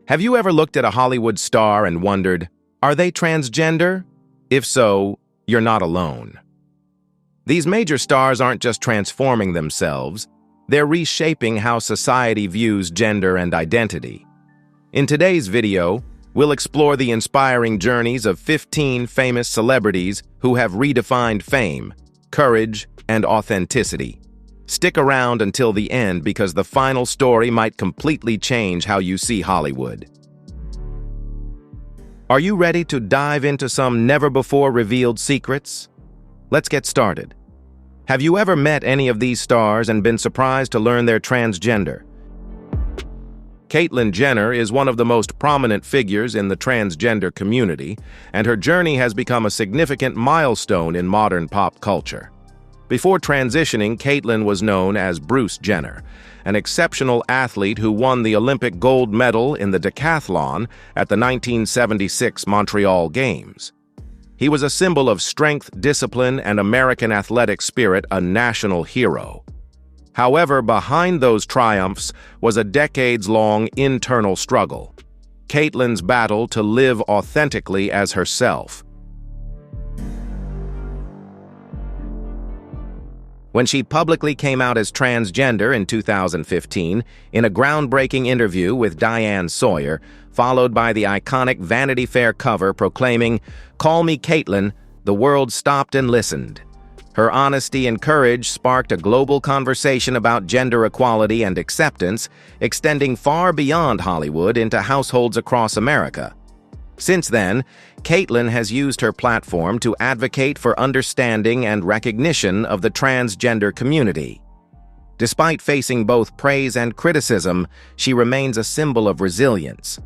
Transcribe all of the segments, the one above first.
Have you ever looked at a Hollywood star and wondered, are they transgender? If so, you're not alone. These major stars aren't just transforming themselves, they're reshaping how society views gender and identity. In today's video, we'll explore the inspiring journeys of 15 famous celebrities who have redefined fame, courage, and authenticity. Stick around until the end because the final story might completely change how you see Hollywood. Are you ready to dive into some never-before-revealed secrets? Let's get started. Have you ever met any of these stars and been surprised to learn they're transgender? Caitlyn Jenner is one of the most prominent figures in the transgender community, and her journey has become a significant milestone in modern pop culture. Before transitioning, Caitlyn was known as Bruce Jenner, an exceptional athlete who won the Olympic gold medal in the decathlon at the 1976 Montreal Games. He was a symbol of strength, discipline, and American athletic spirit, a national hero. However, behind those triumphs was a decades-long internal struggle, Caitlyn's battle to live authentically as herself. When she publicly came out as transgender in 2015, in a groundbreaking interview with Diane Sawyer, followed by the iconic Vanity Fair cover proclaiming, "Call me Caitlyn," the world stopped and listened. Her honesty and courage sparked a global conversation about gender equality and acceptance, extending far beyond Hollywood into households across America. Since then, Caitlyn has used her platform to advocate for understanding and recognition of the transgender community. Despite facing both praise and criticism, she remains a symbol of resilience.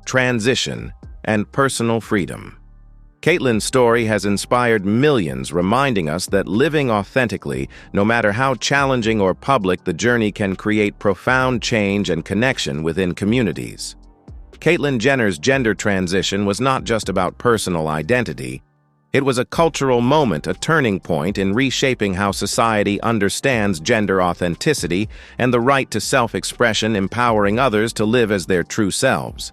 Transition and personal freedom. Caitlyn's story has inspired millions, reminding us that living authentically, no matter how challenging or public the journey, can create profound change and connection within communities. Caitlyn Jenner's gender transition was not just about personal identity. It was a cultural moment, a turning point in reshaping how society understands gender authenticity and the right to self-expression, empowering others to live as their true selves.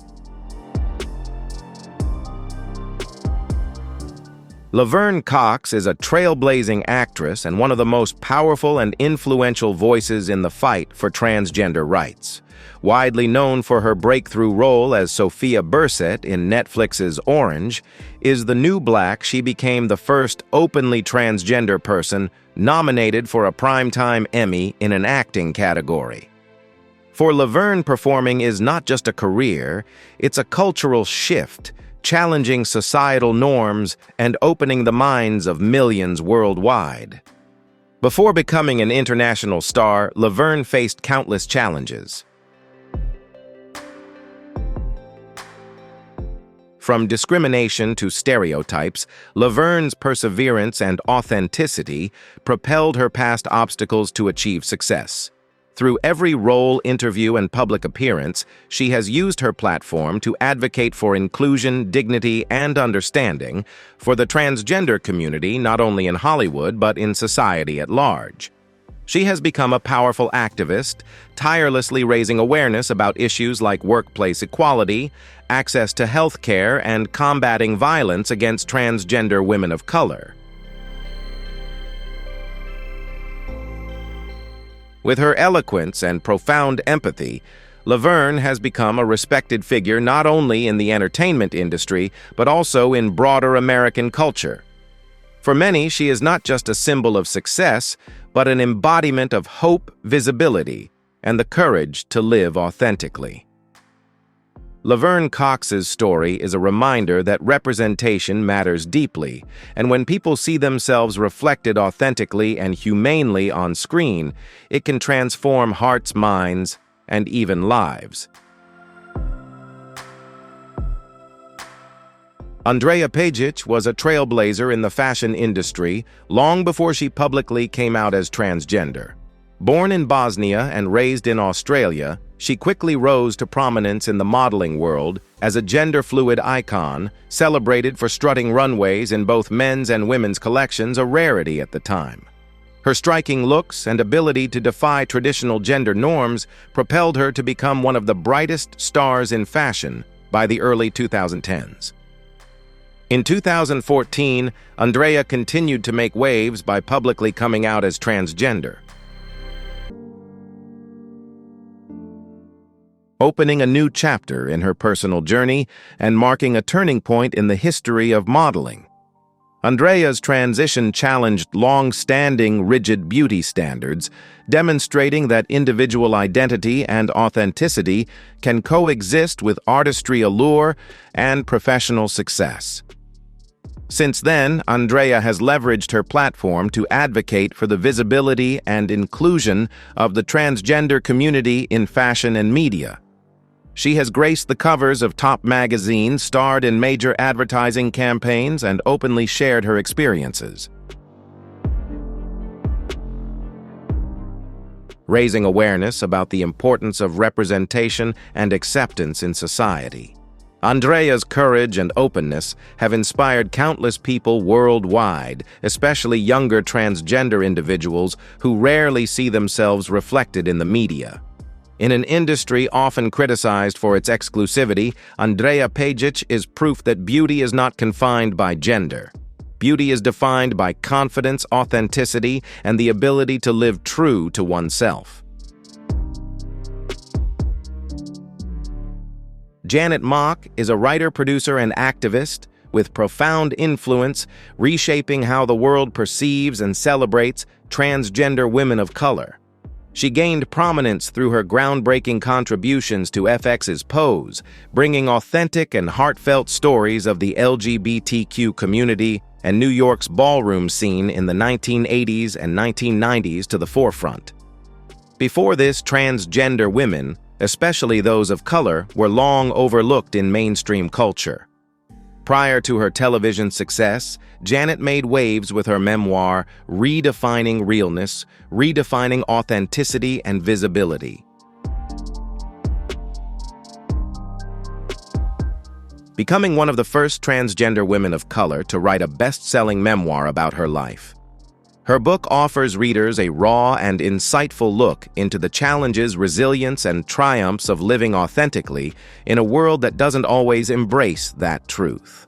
Laverne Cox is a trailblazing actress and one of the most powerful and influential voices in the fight for transgender rights. Widely known for her breakthrough role as Sophia Bursett in Netflix's Orange, is the New Black, she became the first openly transgender person nominated for a Primetime Emmy in an acting category. For Laverne, performing is not just a career, it's a cultural shift, challenging societal norms and opening the minds of millions worldwide. Before becoming an international star, Laverne faced countless challenges. From discrimination to stereotypes, Laverne's perseverance and authenticity propelled her past obstacles to achieve success. Through every role, interview, and public appearance, she has used her platform to advocate for inclusion, dignity, and understanding for the transgender community, not only in Hollywood but in society at large. She has become a powerful activist, tirelessly raising awareness about issues like workplace equality, access to health care, and combating violence against transgender women of color. With her eloquence and profound empathy, Laverne has become a respected figure not only in the entertainment industry, but also in broader American culture. For many, she is not just a symbol of success, but an embodiment of hope, visibility, and the courage to live authentically. Laverne Cox's story is a reminder that representation matters deeply, and when people see themselves reflected authentically and humanely on screen, it can transform hearts, minds, and even lives. Andrea Pajic was a trailblazer in the fashion industry long before she publicly came out as transgender. Born in Bosnia and raised in Australia, she quickly rose to prominence in the modeling world as a gender-fluid icon, celebrated for strutting runways in both men's and women's collections, a rarity at the time. Her striking looks and ability to defy traditional gender norms propelled her to become one of the brightest stars in fashion by the early 2010s. In 2014, Andrea continued to make waves by publicly coming out as transgender, opening a new chapter in her personal journey and marking a turning point in the history of modeling. Andrea's transition challenged long-standing rigid beauty standards, demonstrating that individual identity and authenticity can coexist with artistry allure and professional success. Since then, Andrea has leveraged her platform to advocate for the visibility and inclusion of the transgender community in fashion and media. She has graced the covers of top magazines, starred in major advertising campaigns, and openly shared her experiences, raising awareness about the importance of representation and acceptance in society. Andrea's courage and openness have inspired countless people worldwide, especially younger transgender individuals who rarely see themselves reflected in the media. In an industry often criticized for its exclusivity, Andrea Page is proof that beauty is not confined by gender. Beauty is defined by confidence, authenticity, and the ability to live true to oneself. Janet Mock is a writer, producer, and activist with profound influence, reshaping how the world perceives and celebrates transgender women of color. She gained prominence through her groundbreaking contributions to FX's Pose, bringing authentic and heartfelt stories of the LGBTQ community and New York's ballroom scene in the 1980s and 1990s to the forefront. Before this, transgender women, especially those of color, were long overlooked in mainstream culture. Prior to her television success, Janet made waves with her memoir, Redefining Realness, Redefining Authenticity and Visibility. Becoming one of the first transgender women of color to write a best-selling memoir about her life. Her book offers readers a raw and insightful look into the challenges, resilience, and triumphs of living authentically in a world that doesn't always embrace that truth.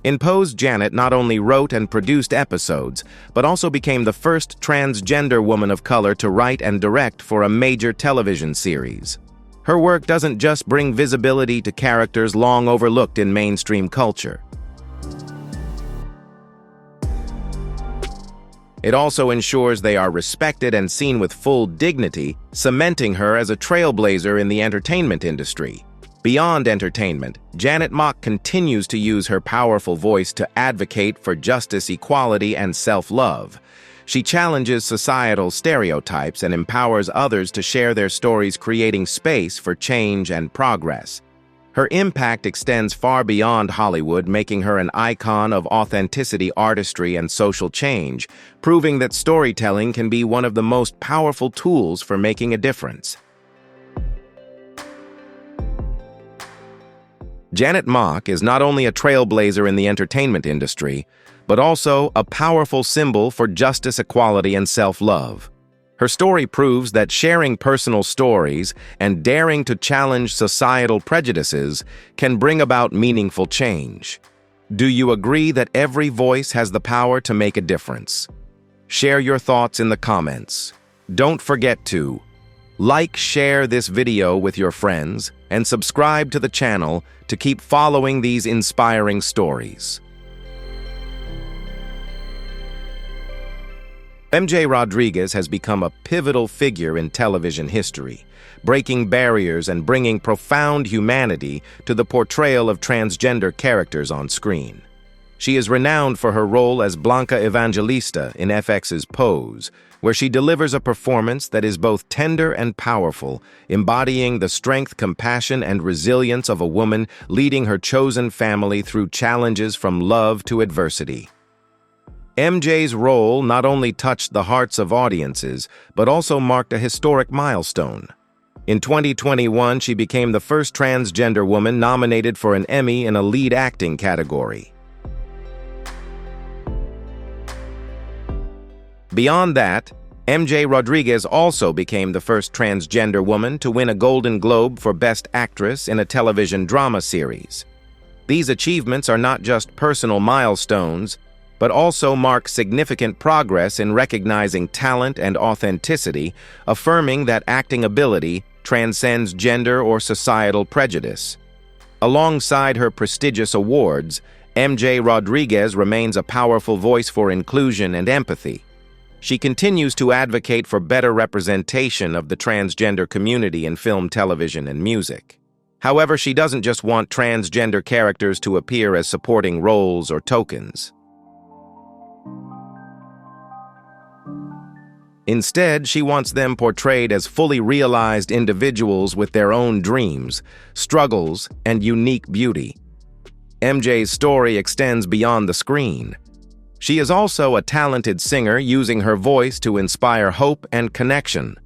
In Pose, Janet not only wrote and produced episodes, but also became the first transgender woman of color to write and direct for a major television series. Her work doesn't just bring visibility to characters long overlooked in mainstream culture. It also ensures they are respected and seen with full dignity, cementing her as a trailblazer in the entertainment industry. Beyond entertainment, Janet Mock continues to use her powerful voice to advocate for justice, equality, and self-love. She challenges societal stereotypes and empowers others to share their stories, creating space for change and progress. Her impact extends far beyond Hollywood, making her an icon of authenticity, artistry, and social change, proving that storytelling can be one of the most powerful tools for making a difference. Janet Mock is not only a trailblazer in the entertainment industry, but also a powerful symbol for justice, equality, and self-love. Her story proves that sharing personal stories and daring to challenge societal prejudices can bring about meaningful change. Do you agree that every voice has the power to make a difference? Share your thoughts in the comments. Don't forget to like, share this video with your friends, and subscribe to the channel to keep following these inspiring stories. MJ Rodriguez has become a pivotal figure in television history, breaking barriers and bringing profound humanity to the portrayal of transgender characters on screen. She is renowned for her role as Blanca Evangelista in FX's Pose, where she delivers a performance that is both tender and powerful, embodying the strength, compassion, and resilience of a woman leading her chosen family through challenges from love to adversity. MJ's role not only touched the hearts of audiences, but also marked a historic milestone. In 2021, she became the first transgender woman nominated for an Emmy in a lead acting category. Beyond that, MJ Rodriguez also became the first transgender woman to win a Golden Globe for Best Actress in a television drama series. These achievements are not just personal milestones, but also mark significant progress in recognizing talent and authenticity, affirming that acting ability transcends gender or societal prejudice. Alongside her prestigious awards, MJ Rodriguez remains a powerful voice for inclusion and empathy. She continues to advocate for better representation of the transgender community in film, television, and music. However, she doesn't just want transgender characters to appear as supporting roles or tokens. Instead, she wants them portrayed as fully realized individuals with their own dreams, struggles, and unique beauty. MJ's story extends beyond the screen. She is also a talented singer, using her voice to inspire hope and connection.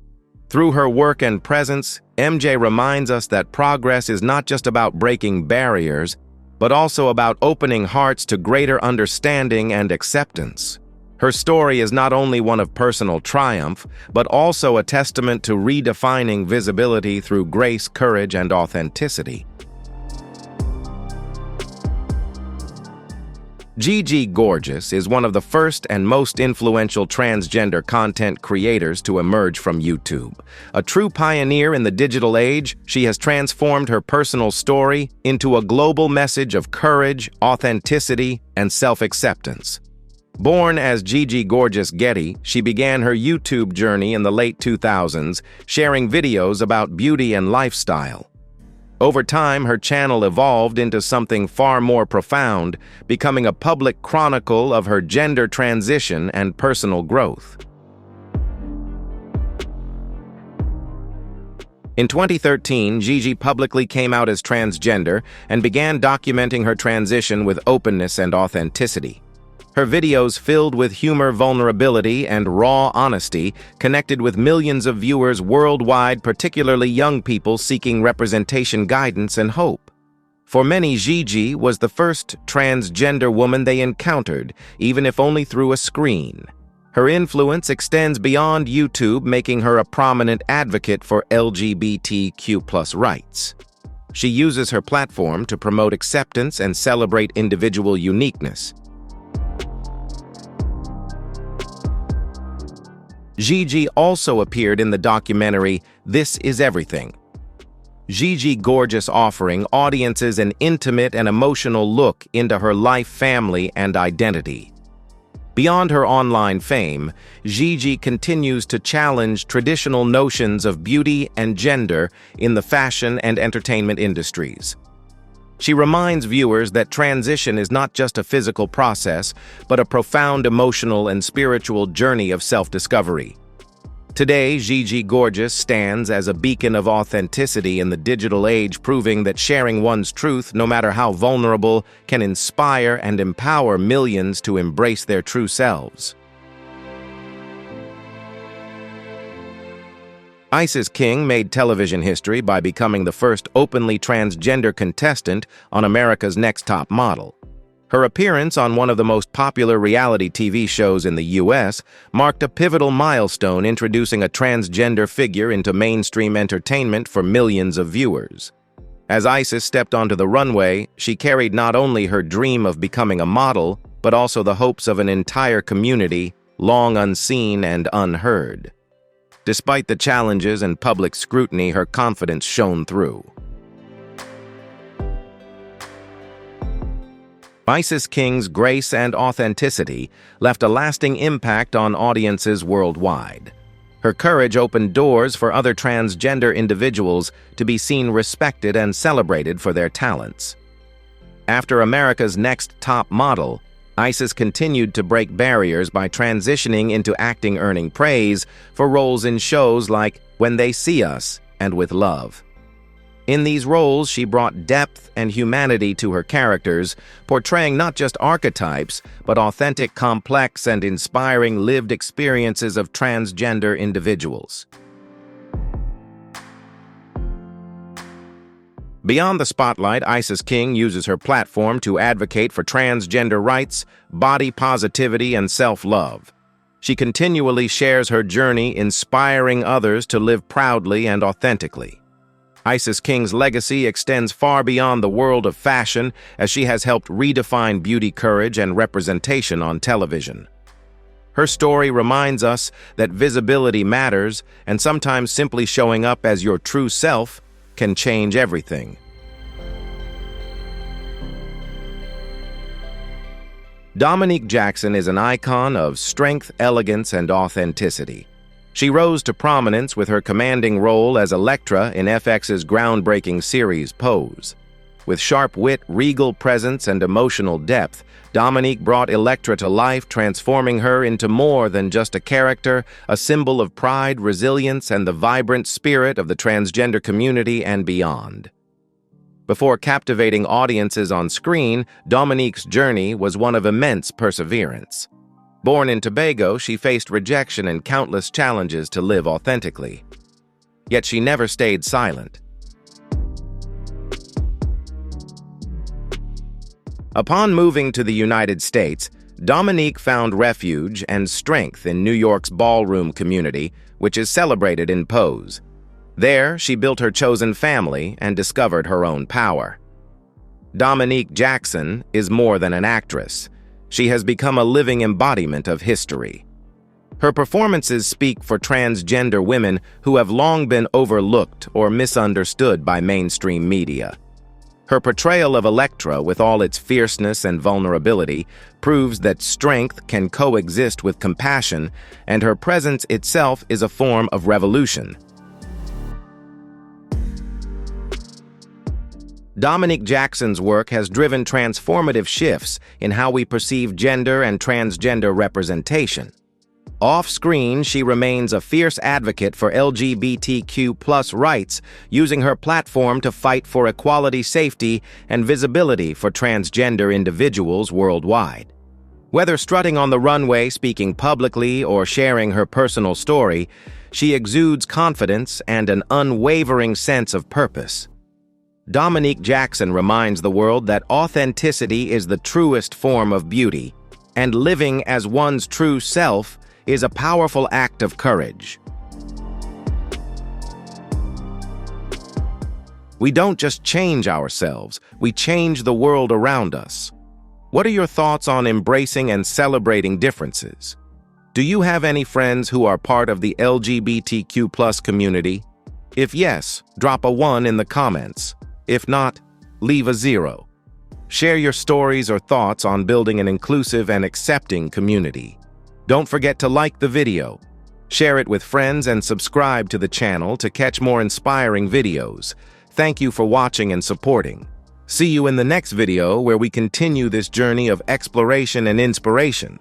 Through her work and presence, MJ reminds us that progress is not just about breaking barriers, but also about opening hearts to greater understanding and acceptance. Her story is not only one of personal triumph, but also a testament to redefining visibility through grace, courage, and authenticity. Gigi Gorgeous is one of the first and most influential transgender content creators to emerge from YouTube. A true pioneer in the digital age, she has transformed her personal story into a global message of courage, authenticity, and self-acceptance. Born as Gigi Gorgeous Getty, she began her YouTube journey in the late 2000s, sharing videos about beauty and lifestyle. Over time, her channel evolved into something far more profound, becoming a public chronicle of her gender transition and personal growth. In 2013, Gigi publicly came out as transgender and began documenting her transition with openness and authenticity. Her videos, filled with humor, vulnerability, and raw honesty, connected with millions of viewers worldwide, particularly young people seeking representation, guidance, and hope. For many, Gigi was the first transgender woman they encountered, even if only through a screen. Her influence extends beyond YouTube, making her a prominent advocate for LGBTQ+ rights. She uses her platform to promote acceptance and celebrate individual uniqueness. Gigi also appeared in the documentary This Is Everything. Gigi Gorgeous offering audiences an intimate and emotional look into her life, family, and identity. Beyond her online fame, Gigi continues to challenge traditional notions of beauty and gender in the fashion and entertainment industries. She reminds viewers that transition is not just a physical process, but a profound emotional and spiritual journey of self-discovery. Today, Gigi Gorgeous stands as a beacon of authenticity in the digital age, proving that sharing one's truth, no matter how vulnerable, can inspire and empower millions to embrace their true selves. Isis King made television history by becoming the first openly transgender contestant on America's Next Top Model. Her appearance on one of the most popular reality TV shows in the U.S. marked a pivotal milestone, introducing a transgender figure into mainstream entertainment for millions of viewers. As Isis stepped onto the runway, she carried not only her dream of becoming a model, but also the hopes of an entire community, long unseen and unheard. Despite the challenges and public scrutiny, her confidence shone through. Isis King's grace and authenticity left a lasting impact on audiences worldwide. Her courage opened doors for other transgender individuals to be seen, respected, and celebrated for their talents. After America's Next Top Model, Isis continued to break barriers by transitioning into acting, earning praise for roles in shows like When They See Us and With Love. In these roles, she brought depth and humanity to her characters, portraying not just archetypes, but authentic, complex, and inspiring lived experiences of transgender individuals. Beyond the spotlight, Isis King uses her platform to advocate for transgender rights, body positivity, and self-love. She continually shares her journey, inspiring others to live proudly and authentically. Isis King's legacy extends far beyond the world of fashion, as she has helped redefine beauty courage and representation on television. Her story reminds us that visibility matters, and sometimes simply showing up as your true self can change everything. Dominique Jackson is an icon of strength, elegance, and authenticity. She rose to prominence with her commanding role as Elektra in FX's groundbreaking series Pose. With sharp wit, regal presence, and emotional depth, Dominique brought Elektra to life, transforming her into more than just a character, a symbol of pride, resilience, and the vibrant spirit of the transgender community and beyond. Before captivating audiences on screen, Dominique's journey was one of immense perseverance. Born in Tobago, she faced rejection and countless challenges to live authentically. Yet she never stayed silent. Upon moving to the United States, Dominique found refuge and strength in New York's ballroom community, which is celebrated in Pose. There, she built her chosen family and discovered her own power. Dominique Jackson is more than an actress. She has become a living embodiment of history. Her performances speak for transgender women who have long been overlooked or misunderstood by mainstream media. Her portrayal of Elektra, with all its fierceness and vulnerability, proves that strength can coexist with compassion, and her presence itself is a form of revolution. Dominique Jackson's work has driven transformative shifts in how we perceive gender and transgender representation. Off-screen, she remains a fierce advocate for LGBTQ+ rights, using her platform to fight for equality, safety, and visibility for transgender individuals worldwide. Whether strutting on the runway, speaking publicly, or sharing her personal story, she exudes confidence and an unwavering sense of purpose. Dominique Jackson reminds the world that authenticity is the truest form of beauty, and living as one's true self is a powerful act of courage. We don't just change ourselves, we change the world around us. What are your thoughts on embracing and celebrating differences? Do you have any friends who are part of the LGBTQ+ community? If yes, drop a 1 in the comments. If not, leave a 0. Share your stories or thoughts on building an inclusive and accepting community. Don't forget to like the video, share it with friends, and subscribe to the channel to catch more inspiring videos. Thank you for watching and supporting. See you in the next video, where we continue this journey of exploration and inspiration.